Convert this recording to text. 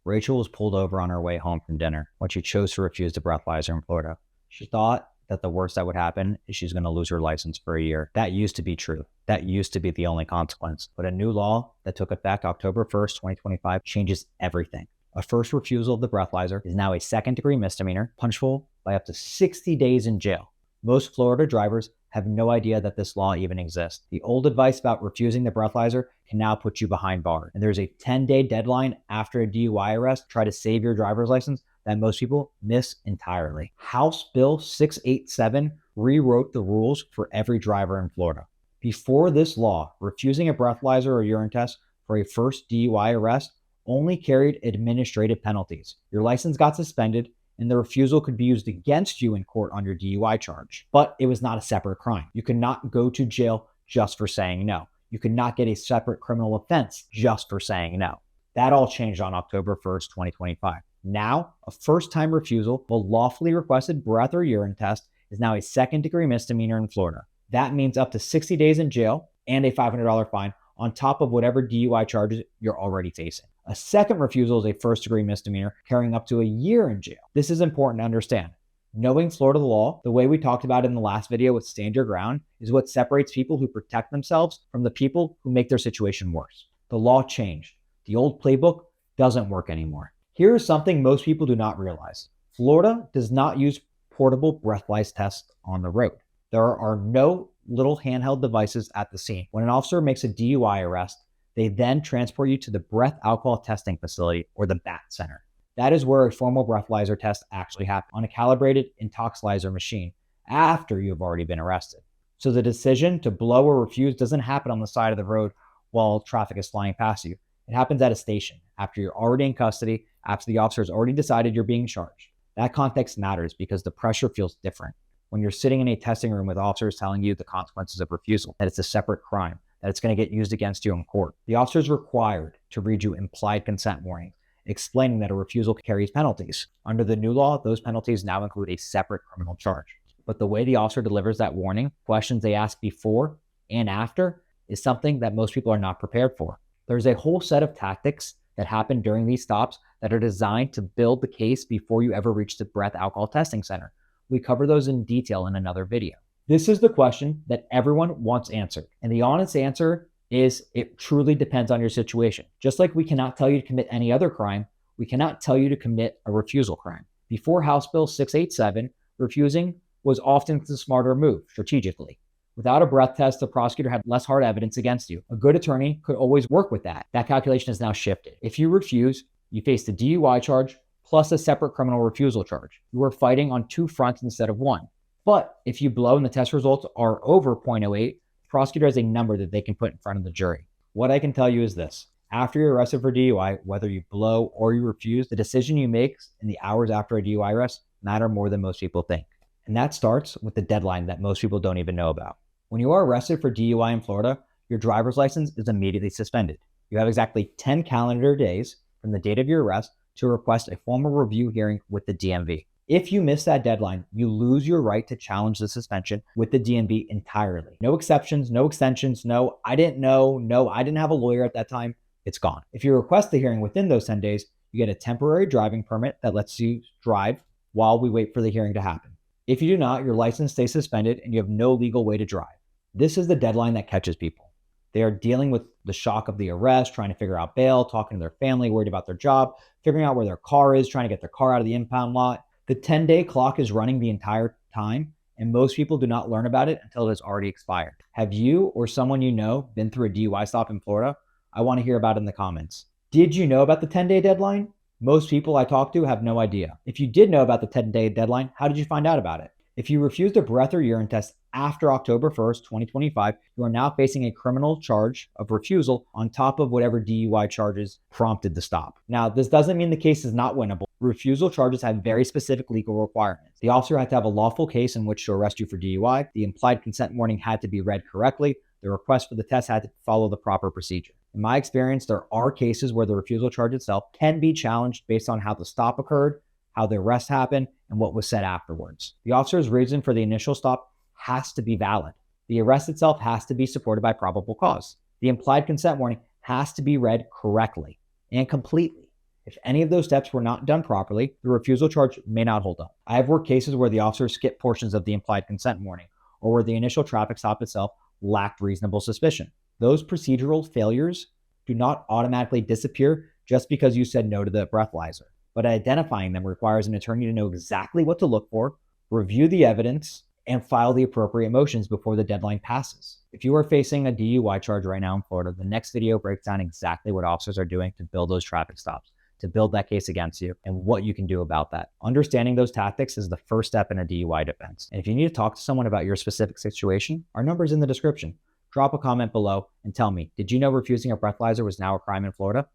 Rachel was pulled over on her way home from dinner when she chose to refuse the breathalyzer in Florida. She thought that the worst that would happen is she's going to lose her license for a year. That used to be true. That used to be the only consequence. But a new law that took effect October 1st, 2025 changes everything. A first refusal of the breathalyzer is now a second-degree misdemeanor, punishable by up to 60 days in jail. Most Florida drivers have no idea that this law even exists. The old advice about refusing the breathalyzer can now put you behind bars. And there's a 10-day deadline after a DUI arrest to try to save your driver's license that most people miss entirely. House Bill 687 rewrote the rules for every driver in Florida. Before this law, refusing a breathalyzer or urine test for a first DUI arrest only carried administrative penalties. Your license got suspended, and the refusal could be used against you in court on your DUI charge. But it was not a separate crime. You could not go to jail just for saying no. You could not get a separate criminal offense just for saying no. That all changed on October 1st, 2025. Now, a first-time refusal of a lawfully requested breath or urine test is now a second-degree misdemeanor in Florida. That means up to 60 days in jail and a $500 fine on top of whatever DUI charges you're already facing. A second refusal is a first-degree misdemeanor, carrying up to a year in jail. This is important to understand. Knowing Florida law, the way we talked about in the last video with Stand Your Ground, is what separates people who protect themselves from the people who make their situation worse. The law changed. The old playbook doesn't work anymore. Here is something most people do not realize. Florida does not use portable breathalyzer tests on the road. There are no little handheld devices at the scene. When an officer makes a DUI arrest, they then transport you to the breath alcohol testing facility, or the BAT center. That is where a formal breathalyzer test actually happens on a calibrated intoxilizer machine after you have already been arrested. So the decision to blow or refuse doesn't happen on the side of the road while traffic is flying past you. It happens at a station after you're already in custody, after the officer has already decided you're being charged. That context matters because the pressure feels different when you're sitting in a testing room with officers telling you the consequences of refusal, that it's a separate crime, that it's going to get used against you in court. The officer is required to read you implied consent warnings, explaining that a refusal carries penalties. Under the new law, those penalties now include a separate criminal charge. But the way the officer delivers that warning, questions they ask before and after, is something that most people are not prepared for. There's a whole set of tactics that happen during these stops that are designed to build the case before you ever reach the breath alcohol testing center. We cover those in detail in another video. This is the question that everyone wants answered. And the honest answer is it truly depends on your situation. Just like we cannot tell you to commit any other crime, we cannot tell you to commit a refusal crime. Before House Bill 687, refusing was often the smarter move strategically. Without a breath test, the prosecutor had less hard evidence against you. A good attorney could always work with that. That calculation has now shifted. If you refuse, you face the DUI charge plus a separate criminal refusal charge. You are fighting on two fronts instead of one. But if you blow and the test results are over 0.08, the prosecutor has a number that they can put in front of the jury. What I can tell you is this. After you're arrested for DUI, whether you blow or you refuse, the decision you make in the hours after a DUI arrest matter more than most people think. And that starts with the deadline that most people don't even know about. When you are arrested for DUI in Florida, your driver's license is immediately suspended. You have exactly 10 calendar days from the date of your arrest to request a formal review hearing with the DMV. If you miss that deadline, you lose your right to challenge the suspension with the DMV entirely. No exceptions, no extensions, no, I didn't know, no, I didn't have a lawyer at that time. It's gone. If you request the hearing within those 10 days, you get a temporary driving permit that lets you drive while we wait for the hearing to happen. If you do not, your license stays suspended and you have no legal way to drive. This is the deadline that catches people. They are dealing with the shock of the arrest, trying to figure out bail, talking to their family, worried about their job, figuring out where their car is, trying to get their car out of the impound lot. The 10-day clock is running the entire time, and most people do not learn about it until it has already expired. Have you or someone you know been through a DUI stop in Florida? I want to hear about it in the comments. Did you know about the 10-day deadline? Most people I talk to have no idea. If you did know about the 10-day deadline, how did you find out about it? If you refused a breath or urine test after October 1st, 2025, you are now facing a criminal charge of refusal on top of whatever DUI charges prompted the stop. Now, this doesn't mean the case is not winnable. Refusal charges have very specific legal requirements. The officer had to have a lawful case in which to arrest you for DUI. The implied consent warning had to be read correctly. The request for the test had to follow the proper procedure. In my experience, there are cases where the refusal charge itself can be challenged based on how the stop occurred, how the arrest happened, and what was said afterwards. The officer's reason for the initial stop has to be valid. The arrest itself has to be supported by probable cause. The implied consent warning has to be read correctly and completely. If any of those steps were not done properly, the refusal charge may not hold up. I have worked cases where the officer skipped portions of the implied consent warning, or where the initial traffic stop itself lacked reasonable suspicion. Those procedural failures do not automatically disappear just because you said no to the breathalyzer, but identifying them requires an attorney to know exactly what to look for, review the evidence, and file the appropriate motions before the deadline passes. If you are facing a DUI charge right now in Florida, the next video breaks down exactly what officers are doing to build those traffic stops, to build that case against you, and what you can do about that. Understanding those tactics is the first step in a DUI defense. And if you need to talk to someone about your specific situation, our number's in the description. Drop a comment below and tell me, did you know refusing a breathalyzer was now a crime in Florida?